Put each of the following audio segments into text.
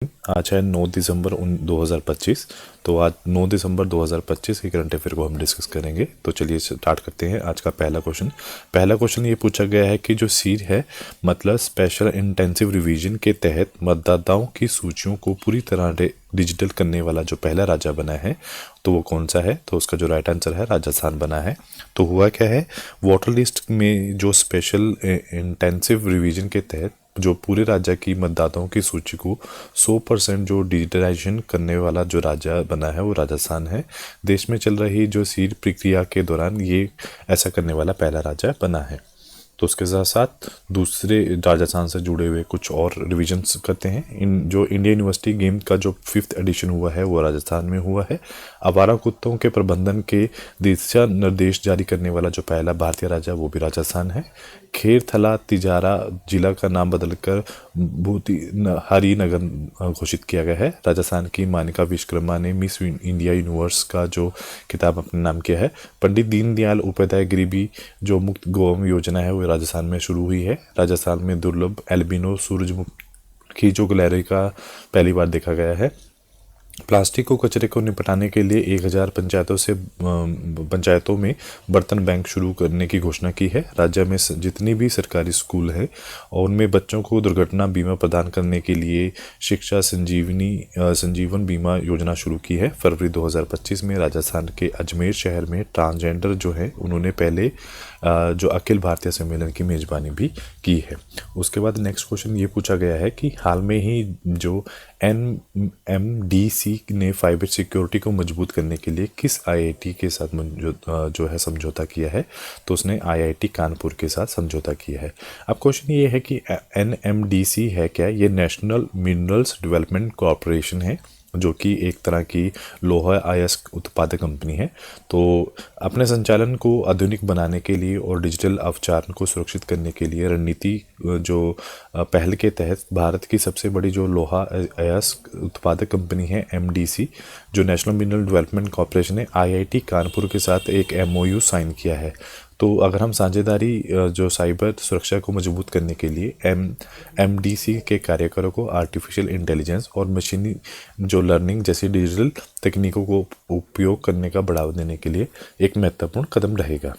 आज है 9 दिसंबर 2025। तो आज 9 दिसंबर 2025 के करंट अफेयर को हम डिस्कस करेंगे। तो चलिए स्टार्ट करते हैं आज का पहला क्वेश्चन ये पूछा गया है कि जो सीर है मतलब स्पेशल इंटेंसिव रिवीजन के तहत मतदाताओं की सूचियों को पूरी तरह डिजिटल करने वाला जो पहला राज्य बना है तो वो कौन सा है। तो उसका जो राइट आंसर है राजस्थान बना है। तो हुआ क्या है, वोटर लिस्ट में जो स्पेशल इंटेंसिव रिवीजन के तहत जो पूरे राज्य की मतदाताओं की सूची को 100% जो डिजिटलाइजेशन करने वाला जो राज्य बना है वो राजस्थान है। देश में चल रही जो सीड प्रक्रिया के दौरान ये ऐसा करने वाला पहला राज्य बना है। तो उसके साथ साथ दूसरे राजस्थान से जुड़े हुए कुछ और रिविजन्स करते हैं। जो इंडिया यूनिवर्सिटी गेम का जो 5th एडिशन हुआ है वो राजस्थान में हुआ है। आवारा कुत्तों के प्रबंधन के दिशा निर्देश जारी करने वाला जो पहला भारतीय राज्य वो भी राजस्थान है। खेरथला तिजारा जिला का नाम बदलकर हरिनगर घोषित किया गया है। राजस्थान की मानिका विश्वकर्मा ने मिस इंडिया यूनिवर्स का जो खिताब अपने नाम किया है। पंडित दीनदयाल उपाध्याय गरीबी जो मुक्त गोवम योजना है वो राजस्थान में शुरू हुई है। राजस्थान में दुर्लभ एल्बिनो सूरजमुखी जो गिलहरी का पहली बार देखा गया है। प्लास्टिक को कचरे को निपटाने के लिए 1000 पंचायतों में बर्तन बैंक शुरू करने की घोषणा की है। राज्य में जितनी भी सरकारी स्कूल हैं और उनमें बच्चों को दुर्घटना बीमा प्रदान करने के लिए शिक्षा संजीवन बीमा योजना शुरू की है। फरवरी 2025 में राजस्थान के अजमेर शहर में ट्रांसजेंडर जो है उन्होंने पहले जो अखिल भारतीय सम्मेलन की मेज़बानी भी की है। उसके बाद नेक्स्ट क्वेश्चन ये पूछा गया है कि हाल में ही जो NMDC ने फाइबर सिक्योरिटी को मजबूत करने के लिए किस IIT के साथ जो है समझौता किया है। तो उसने IIT कानपुर के साथ समझौता किया है। अब क्वेश्चन ये है कि NMDC है क्या। ये नेशनल मिनरल्स डेवलपमेंट कॉरपोरेशन है जो कि एक तरह की लोहा अयस्क उत्पादक कंपनी है। तो अपने संचालन को आधुनिक बनाने के लिए और डिजिटल अवचारण को सुरक्षित करने के लिए रणनीति जो पहल के तहत भारत की सबसे बड़ी जो लोहा अयस्क उत्पादक कंपनी है MDC जो नेशनल मिनरल डेवलपमेंट कॉरपोरेशन ने IIT कानपुर के साथ एक MOU साइन किया है। तो अगर हम साझेदारी जो साइबर सुरक्षा को मजबूत करने के लिए MDC के कार्यकरों को आर्टिफिशियल इंटेलिजेंस और मशीनी जो लर्निंग जैसी डिजिटल तकनीकों को उपयोग करने का बढ़ावा देने के लिए एक महत्वपूर्ण कदम रहेगा।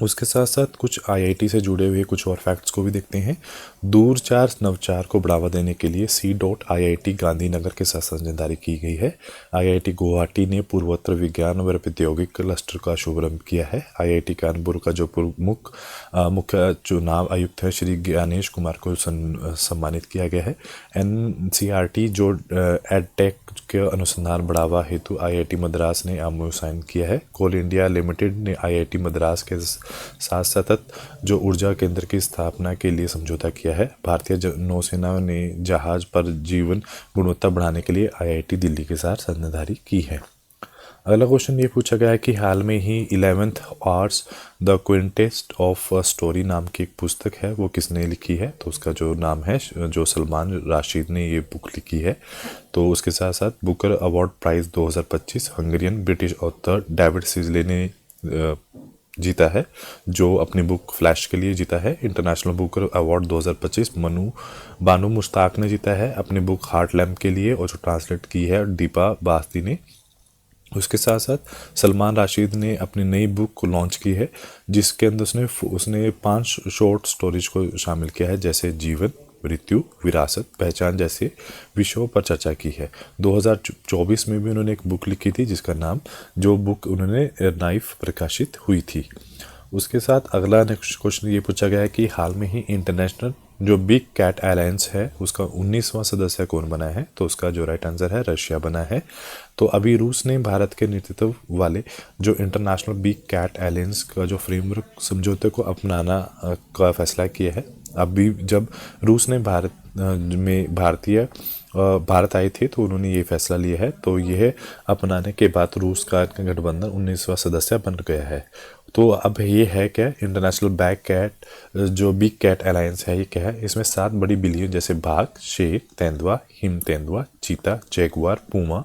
उसके साथ साथ कुछ IIT से जुड़े हुए कुछ और फैक्ट्स को भी देखते हैं। दूरचार नवचार को बढ़ावा देने के लिए C.IIT गांधीनगर के साथ साझेदारी की गई है। IIT गुवाहाटी ने पूर्वोत्तर विज्ञान व प्रौद्योगिकी क्लस्टर का शुभारंभ किया है। IIT कानपुर का जो मुख्य चुनाव आयुक्त है श्री ज्ञानेश कुमार को सम्मानित किया गया है। NCERT जो एडटेक के अनुसंधान बढ़ावा हेतु IIT मद्रास ने MOU साइन किया है। कोल इंडिया लिमिटेड ने IIT मद्रास के साथ सतत जो ऊर्जा केंद्र की स्थापना के लिए समझौता किया है। भारतीय नौसेना ने जहाज पर जीवन गुणवत्ता बढ़ाने के लिए IIT दिल्ली के साथ साझेदारी की है। अगला क्वेश्चन ये पूछा गया है कि हाल में ही 11th आवर्स द क्विंटेस्ट ऑफ स्टोरी नाम की एक पुस्तक है वो किसने लिखी है। तो उसका जो नाम है जो सलमान राशिद ने ये बुक लिखी है। तो उसके साथ साथ Booker award prize 2025 Hungarian British author David Szalay ने जीता है जो अपनी बुक फ्लैश के लिए जीता है। इंटरनेशनल बुकर अवार्ड 2025 बानू मुश्ताक ने जीता है अपनी बुक हार्ट लैम्प के लिए और जो ट्रांसलेट की है दीपा बास्ती ने। उसके साथ साथ सलमान राशिद ने अपनी नई बुक को लॉन्च की है जिसके अंदर उसने 5 शॉर्ट स्टोरीज को शामिल किया है जैसे जीवन, मृत्यु, विरासत, पहचान जैसे विषयों पर चर्चा की है। 2024 में भी उन्होंने एक बुक लिखी थी जिसका नाम जो बुक उन्होंने नाइफ प्रकाशित हुई थी। उसके साथ अगला नेक्स्ट क्वेश्चन ये पूछा गया है कि हाल में ही इंटरनेशनल जो बिग कैट अलायंस है उसका 19वां सदस्य कौन बना है। तो उसका जो राइट आंसर है रशिया बना है। तो अभी रूस ने भारत के नेतृत्व वाले जो इंटरनेशनल बिग कैट अलायंस का जो फ्रेमवर्क समझौते को अपनाना का फैसला किया है। अभी जब रूस ने भारत आए थे तो उन्होंने ये फैसला लिया है। तो यह अपनाने के बाद रूस का गठबंधन 19वां सदस्य बन गया है। तो अब ये है क्या, इंटरनेशनल जो बिग कैट अलायंस है ये क्या है। इसमें 7 बड़ी बिलियन जैसे बाघ, शेर, तेंदुआ, हिम तेंदुआ, चीता, जैगुआर, पूमा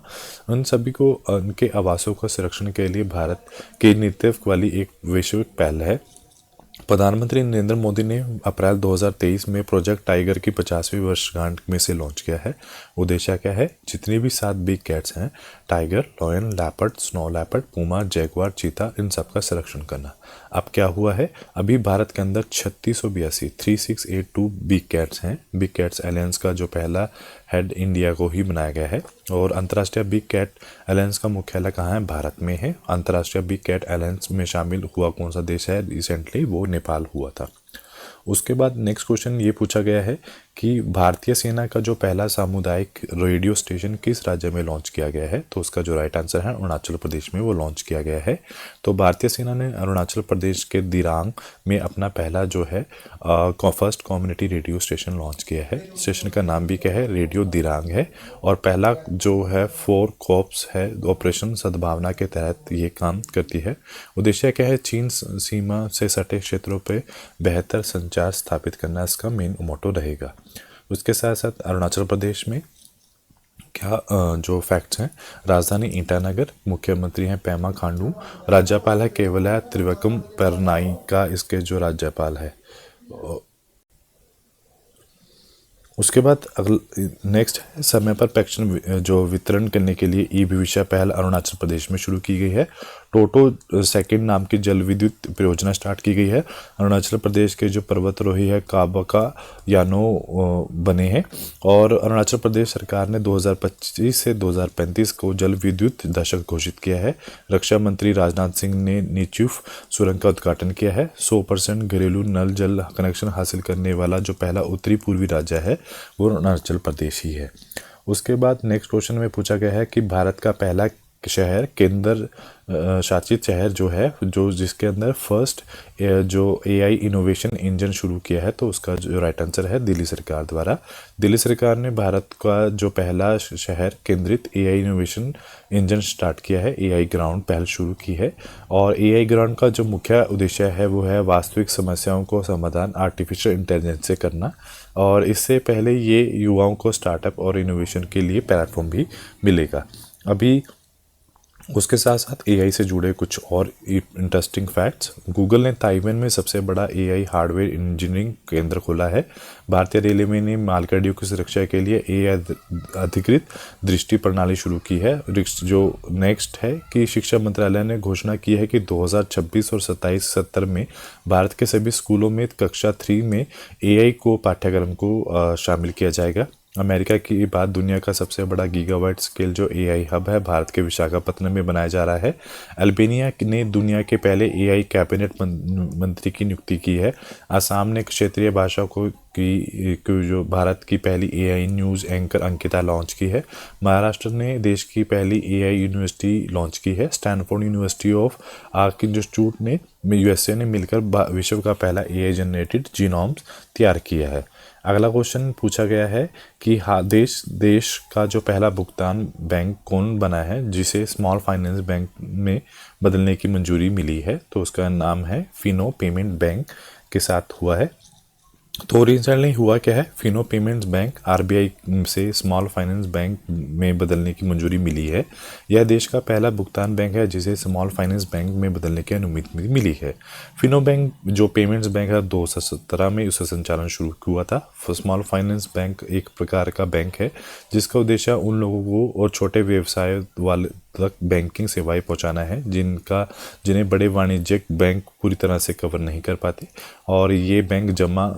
उन सभी को उनके आवासों का संरक्षण के लिए भारत के नेतृत्व वाली एक वैश्विक पहल है। प्रधानमंत्री नरेंद्र मोदी ने अप्रैल 2023 में प्रोजेक्ट टाइगर की 50वीं वर्षगांठ में से लॉन्च किया है। उद्देश्य क्या है? जितनी भी 7 बिग कैट्स हैं, tiger, lion, leopard, snow leopard, Puma, Jaguar, चीता, इन सब का संरक्षण करना। अब क्या हुआ है, अभी भारत के अंदर 3682 बिग कैट्स हैं। बिग कैट्स एलायंस का जो पहला हेड इंडिया को ही बनाया गया है। और अंतर्राष्ट्रीय बिग कैट एलायंस का मुख्यालय कहाँ है? भारत में है। अंतर्राष्ट्रीय बिग कैट एलायंस में शामिल हुआ कौन सा देश है रिसेंटली? वो नेपाल हुआ था। उसके बाद नेक्स्ट क्वेश्चन ये पूछा गया है कि भारतीय सेना का जो पहला सामुदायिक रेडियो स्टेशन किस राज्य में लॉन्च किया गया है? तो उसका जो राइट आंसर है अरुणाचल प्रदेश में वो लॉन्च किया गया है। तो भारतीय सेना ने अरुणाचल प्रदेश के दिरांग में अपना पहला जो है first community radio station launch किया है। स्टेशन का नाम भी क्या है? रेडियो दिरांग है। और पहला जो है 4 कॉर्प्स है, ऑपरेशन सद्भावना के तहत ये काम करती है। उद्देश्य क्या है? चीन सीमा से सटे क्षेत्रों पर बेहतर संचार स्थापित करना इसका मेन मोटो रहेगा। उसके साथ साथ अरुणाचल प्रदेश में क्या जो फैक्ट्स हैं, राजधानी ईटानगर, मुख्यमंत्री हैं पेमा खांडू, राज्यपाल है केवलया त्रिविक्रम परनाइका इसके जो राज्यपाल है। उसके बाद नेक्स्ट है समय पर पेंशन जो वितरण करने के लिए ई भविष्य पहल अरुणाचल प्रदेश में शुरू की गई है। टोटो सेकंड नाम की जल विद्युत परियोजना स्टार्ट की गई है। अरुणाचल प्रदेश के जो पर्वतरोही है काबका यानो बने हैं। और अरुणाचल प्रदेश सरकार ने 2025 से 2035 को जल विद्युत दशक घोषित किया है। रक्षा मंत्री राजनाथ सिंह ने नीचुफ सुरंग का उद्घाटन किया है। 100% घरेलू नल जल कनेक्शन हासिल करने वाला जो पहला उत्तरी पूर्वी राज्य है वो अरुणाचल प्रदेश ही है। उसके बाद नेक्स्ट क्वेश्चन में पूछा गया है कि भारत का पहला शहर केंद्र शासित शहर जो है जो जिसके अंदर फर्स्ट जो AI इनोवेशन इंजन शुरू किया है, तो उसका जो राइट आंसर है दिल्ली सरकार द्वारा। दिल्ली सरकार ने भारत का जो पहला शहर केंद्रित AI इनोवेशन इंजन स्टार्ट किया है, AI ग्राउंड पहल शुरू की है। और AI ग्राउंड का जो मुख्य उद्देश्य है वो है वास्तविक समस्याओं को समाधान आर्टिफिशियल इंटेलिजेंस से करना। और इससे पहले ये युवाओं को स्टार्टअप और इनोवेशन के लिए प्लेटफॉर्म भी मिलेगा। अभी उसके साथ साथ AI से जुड़े कुछ और इंटरेस्टिंग फैक्ट्स। गूगल ने ताइवान में सबसे बड़ा AI हार्डवेयर इंजीनियरिंग केंद्र खोला है। भारतीय रेलवे ने मालगाड़ियों की सुरक्षा के लिए AI अधिकृत दृष्टि प्रणाली शुरू की है। जो नेक्स्ट है कि शिक्षा मंत्रालय ने घोषणा की है कि 2026 और 27-70 में भारत के सभी स्कूलों में कक्षा 3 में AI को पाठ्यक्रम को शामिल किया जाएगा। अमेरिका की बाद दुनिया का सबसे बड़ा गीगावाट स्केल जो AI हब है भारत के विशाखापत्तनम में बनाया जा रहा है। अल्बानिया ने दुनिया के पहले AI कैबिनेट मंत्री की नियुक्ति की है। असम ने क्षेत्रीय भाषा की जो भारत की पहली AI news anchor Ankita launch की है। महाराष्ट्र ने देश की पहली AI यूनिवर्सिटी लॉन्च की है। स्टैनफोर्ड यूनिवर्सिटी ऑफ इंस्टीट्यूट ने USA ने मिलकर विश्व का पहला AI जनरेटेड जीनोम्स तैयार किया है। अगला क्वेश्चन पूछा गया है कि देश का जो पहला भुगतान बैंक कौन बना है जिसे स्मॉल फाइनेंस बैंक में बदलने की मंजूरी मिली है? तो उसका नाम है फिनो पेमेंट बैंक के साथ हुआ है। तो रिसेंटली हुआ क्या है, फिनो पेमेंट्स बैंक RBI से स्मॉल फाइनेंस बैंक में बदलने की मंजूरी मिली है। यह देश का पहला भुगतान बैंक है जिसे स्मॉल फाइनेंस बैंक में बदलने की अनुमति मिली है। फिनो बैंक जो पेमेंट्स बैंक है 2017 में उसका संचालन शुरू हुआ था। स्मॉल फाइनेंस बैंक एक प्रकार का बैंक है जिसका उद्देश्य उन लोगों को और छोटे व्यवसाय वाले तक बैंकिंग सेवाएं पहुंचाना है जिन्हें बड़े वाणिज्यिक बैंक पूरी तरह से कवर नहीं कर पाते। और ये बैंक जमा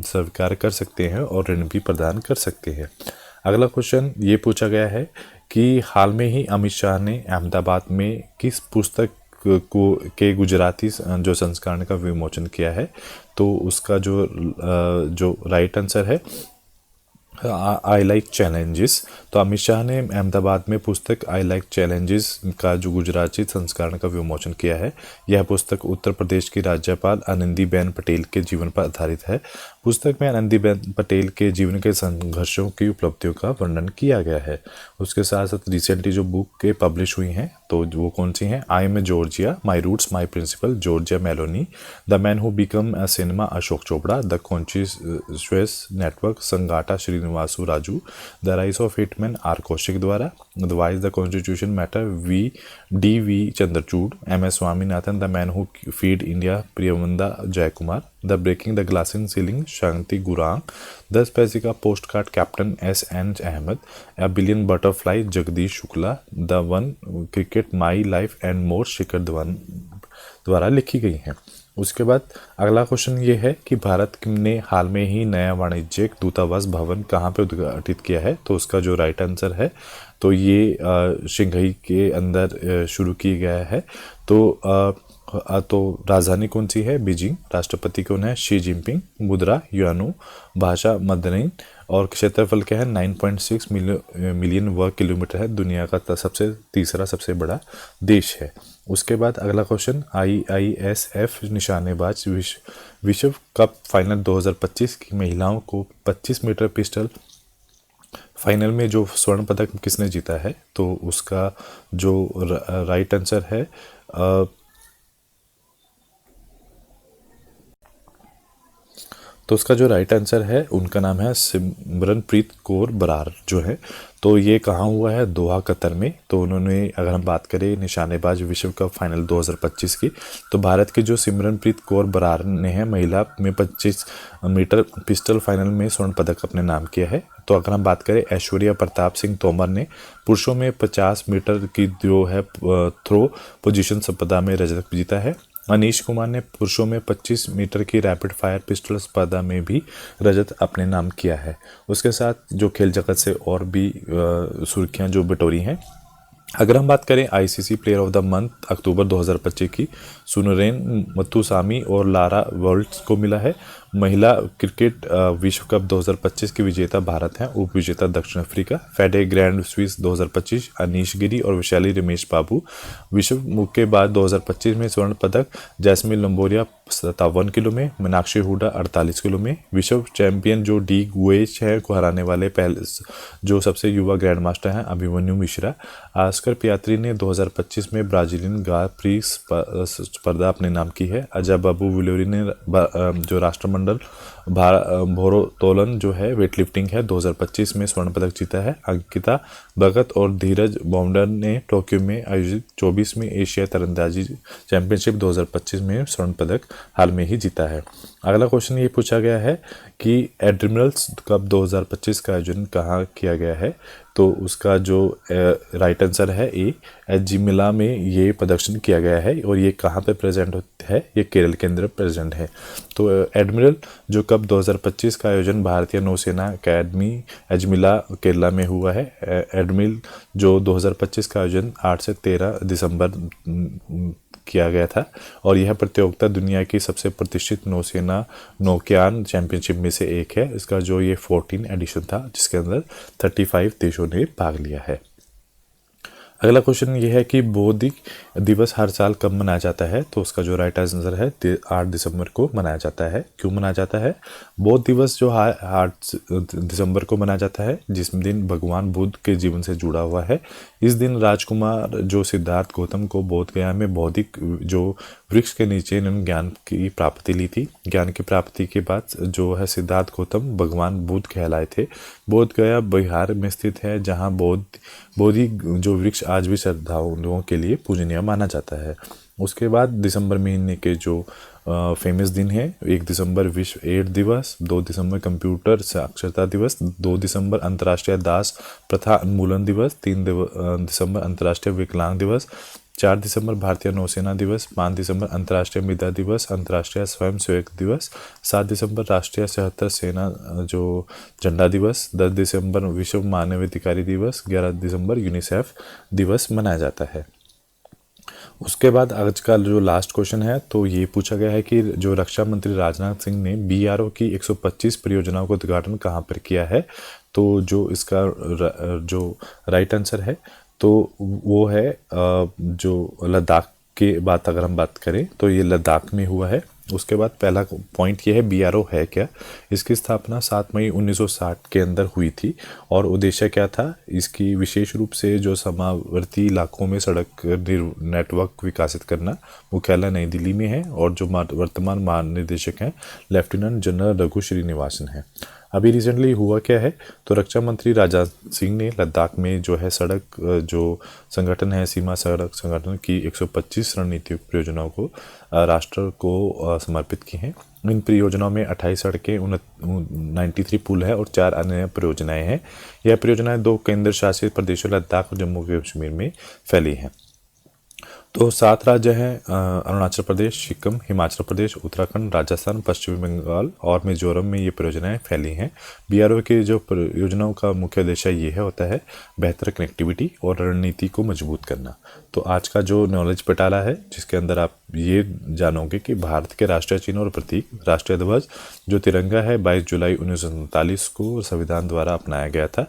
स्वीकार कर सकते हैं और ऋण भी प्रदान कर सकते हैं। अगला क्वेश्चन ये पूछा गया है कि हाल में ही अमित शाह ने अहमदाबाद में किस पुस्तक के गुजराती जो संस्करण का विमोचन किया है? तो उसका जो राइट आंसर है आई लाइक चैलेंजेस। तो अमित शाह ने अहमदाबाद में पुस्तक आई लाइक चैलेंजेस का जो गुजराती संस्करण का विमोचन किया है। यह पुस्तक उत्तर प्रदेश की राज्यपाल आनंदीबेन पटेल के जीवन पर आधारित है। पुस्तक में आनंदीबेन पटेल के जीवन के संघर्षों की उपलब्धियों का वर्णन किया गया है। उसके साथ साथ रिसेंटली जो बुक के पब्लिश हुई हैं तो वो कौन सी हैं? I am a Giorgia, my roots my principal, Giorgia Meloni, the man who become a cinema Ashok Chopra, the conscious network संगाटा Shri Srinivasu Raju, the rise of hitman R Kaushik द्वारा, the wise the constitution matter V Chandrachud, M S Swaminathan, the man who feed India Priyavanda Jayakumar, the breaking the glass in ceiling Shanti Gurung, the स्पेसिका post card captain S N Ahmed, a billion butterfly Jagdish Shukla, the one cricket my life and more Shikhar Dhawan द्वारा लिखी गई हैं। उसके बाद अगला question ये है कि भारत ने हाल में ही नया वाणिज्यिक दूतावास भवन कहाँ पे उद्घाटित किया है, तो उसका जो राइट आंसर है तो ये शंघाई के अंदर शुरू किया गया है। तो राजधानी कौन सी है? बीजिंग। राष्ट्रपति कौन है? Xi Jinping. मुद्रा युआन। भाषा मंdarin और क्षेत्रफल क्या है? 9.6 मिलियन वर्ग किलोमीटर है। दुनिया का तीसरा सबसे बड़ा देश है। उसके बाद अगला क्वेश्चन, IISF निशानेबाज विश्व कप फाइनल 2025 की महिलाओं को 25 मीटर पिस्टल फाइनल में जो स्वर्ण पदक किसने जीता है, तो उसका जो राइट आंसर है तो उसका जो राइट आंसर है उनका नाम है सिमरनप्रीत कौर बरार जो है। तो ये कहाँ हुआ है? दोहा कतर में। तो उन्होंने, अगर हम बात करें निशानेबाज विश्व कप फाइनल 2025 की, तो भारत की जो सिमरनप्रीत कौर बरार ने है महिला में 25 मीटर पिस्टल फाइनल में स्वर्ण पदक अपने नाम किया है। तो अगर हम बात करें ऐश्वर्या प्रताप सिंह तोमर ने पुरुषों में 50 मीटर की जो है थ्रो पोजीशन स्पर्धा में रजत जीता है। अनीश कुमार ने पुरुषों में 25 मीटर की रैपिड फायर पिस्टल स्पर्धा में भी रजत अपने नाम किया है। उसके साथ जो खेल जगत से और भी सुर्खियां जो बटोरी हैं, अगर हम बात करें ICC player of the month October 2025 की, सुनरेन मथुसामी और लारा वर्ल्ड्स को मिला है। महिला क्रिकेट विश्व कप 2025 की विजेता भारत हैं, उप विजेता दक्षिण अफ्रीका। FIDE grand Swiss 2025 Anish Giri और वैशाली रमेश बाबू। विश्व मुक्केबाज 2025 में स्वर्ण पदक जैस्मिन लंबोरिया 57 किलो में, मीनाक्षी हुडा 48 किलो में। विश्व चैंपियन जो डी गुएच है को हराने वाले पहले जो सबसे युवा ग्रैंड मास्टर हैं अभिमन्यु मिश्रा। आस्कर पियात्री ने 2025 में ब्राजीलियन ग्रां प्री स्पर्धा अपने नाम की है। अजय बाबू विलोरी ने जो राष्ट्रमंडल भारोत्तोलन जो है वेट लिफ्टिंग है 2025 में स्वर्ण पदक जीता है। अंकिता भगत और धीरज बॉम्डर ने टोक्यो में आयोजित 24वीं एशिया तीरंदाजी चैंपियनशिप 2025 में स्वर्ण पदक हाल में ही जीता है। अगला क्वेश्चन ये पूछा गया है कि एडमिरल्स कप 2025 का आयोजन कहाँ किया गया है, तो उसका जो राइट आंसर है ए एजिमिला में ये प्रदर्शन किया गया है। और ये कहाँ पे प्रेजेंट है? ये केरल के अंदर प्रेजेंट है। तो एडमिरल जो कप 2025 का आयोजन भारतीय नौसेना अकेडमी एजमिला केरला में हुआ है। एडमिरल जो 2025 का आयोजन 8 से 13 दिसंबर किया गया था और यह प्रतियोगिता दुनिया की सबसे प्रतिष्ठित नौसेना नौक्यान चैंपियनशिप में से एक है। इसका जो ये 14 एडिशन था जिसके अंदर 35 देशों ने भाग लिया है। अगला क्वेश्चन ये है कि बौद्धिक दिवस हर साल कब मनाया जाता है, तो उसका जो राइट आंसर है 8 दिसंबर को मनाया जाता है। क्यों मनाया जाता है? बौद्ध दिवस जो 8 दिसंबर को मनाया जाता है, जिस दिन भगवान बुद्ध के जीवन से जुड़ा हुआ है। इस दिन राजकुमार जो सिद्धार्थ गौतम को बोध गया में बौद्धिक जो वृक्ष के नीचे इन्होंने ज्ञान की प्राप्ति ली थी। ज्ञान की प्राप्ति के बाद जो है सिद्धार्थ गौतम भगवान बुद्ध कहलाए थे। बोध गया बिहार में स्थित है, जहाँ बोधि जो वृक्ष आज भी श्रद्धालुओं के लिए पूजनीय माना जाता है। उसके बाद दिसंबर महीने के जो फेमस दिन है, 1 दिसंबर विश्व एड्स दिवस, 2 दिसंबर कंप्यूटर साक्षरता दिवस, 2 दिसंबर अंतर्राष्ट्रीय दास प्रथा उन्मूलन दिवस, 3 दिसंबर अंतर्राष्ट्रीय विकलांग दिवस, 4 दिसंबर भारतीय नौसेना दिवस, 5 दिसंबर अंतर्राष्ट्रीय मृदा दिवस, अंतर्राष्ट्रीय स्वयं सेवक दिवस, 7 दिसंबर राष्ट्रीय सशस्त्र सेना जो झंडा दिवस, 10 दिसंबर विश्व मानवाधिकार दिवस, 11 दिसंबर यूनिसेफ दिवस मनाया जाता है। उसके बाद आज का जो लास्ट क्वेश्चन है, तो ये पूछा गया है कि जो रक्षा मंत्री राजनाथ सिंह ने BRO की 125 परियोजनाओं का उद्घाटन कहाँ पर किया है, तो जो इसका जो राइट आंसर है तो वो है जो लद्दाख की बात अगर हम बात करें तो ये लद्दाख में हुआ है। उसके बाद पहला पॉइंट ये है BRO है क्या। इसकी स्थापना 7 मई 1960 के अंदर हुई थी और उद्देश्य क्या था, इसकी विशेष रूप से जो सीमावर्ती इलाकों में सड़क नेटवर्क विकसित करना। मुख्यालय नई दिल्ली में है और जो वर्तमान महानिदेशक हैं लेफ्टिनेंट जनरल रघु श्रीनिवासन है। अभी रिसेंटली हुआ क्या है, तो रक्षा मंत्री राजनाथ सिंह ने लद्दाख में जो है सड़क जो संगठन है सीमा सड़क संगठन की 125 रणनीतिक परियोजनाओं को राष्ट्र को समर्पित की हैं। इन परियोजनाओं में 28 सड़कें 93 पुल है और 4 अन्य परियोजनाएं हैं। यह परियोजनाएं 2 केंद्र शासित प्रदेशों लद्दाख और जम्मू कश्मीर में फैली हैं। तो 7 राज्य हैं, अरुणाचल प्रदेश, सिक्किम, हिमाचल प्रदेश, उत्तराखंड, राजस्थान, पश्चिम बंगाल और मिजोरम में ये परियोजनाएं फैली हैं। बीआरओ की जो परियोजनाओं का मुख्य उद्देश्य ये है होता है बेहतर कनेक्टिविटी और रणनीति को मजबूत करना। तो आज का जो नॉलेज पटाला है जिसके अंदर आप ये जानोगे कि भारत के राष्ट्रीय चिन्ह और प्रतीक राष्ट्रीय ध्वज जो तिरंगा है 22 जुलाई 1947 को संविधान द्वारा अपनाया गया था।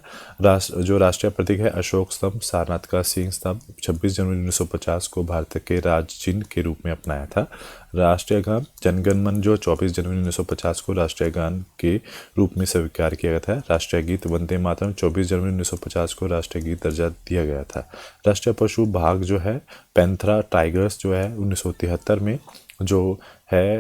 जो राष्ट्रीय प्रतीक है अशोक स्तंभ, सारनाथ का सिंह स्तंभ 26 जनवरी 1950 को भारत के राज्य चिन्ह के रूप में अपनाया था। राष्ट्रीय गान जनगण मन जो 24 जनवरी 1950 को राष्ट्रीय गान के रूप में स्वीकार किया गया था। राष्ट्रीय गीत वंदे मातरम 24 जनवरी 1950 को राष्ट्रीय गीत दर्जा दिया गया था। राष्ट्रीय पशु बाघ जो है पैंथरा टाइगर्स जो है 1973 में जो है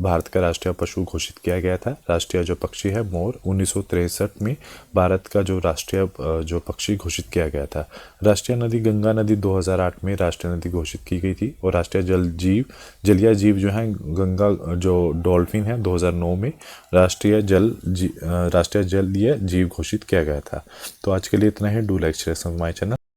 भारत का राष्ट्रीय पशु घोषित किया गया था। राष्ट्रीय जो पक्षी है मोर 1963 में भारत का जो राष्ट्रीय जो पक्षी घोषित किया गया था। राष्ट्रीय नदी गंगा नदी 2008 में राष्ट्रीय नदी घोषित की गई थी। और राष्ट्रीय जलीय जीव जो है गंगा जो डॉल्फिन है 2009 में राष्ट्रीय जलीय जीव घोषित किया गया था। तो आज के लिए इतना ही। Do like share my channel.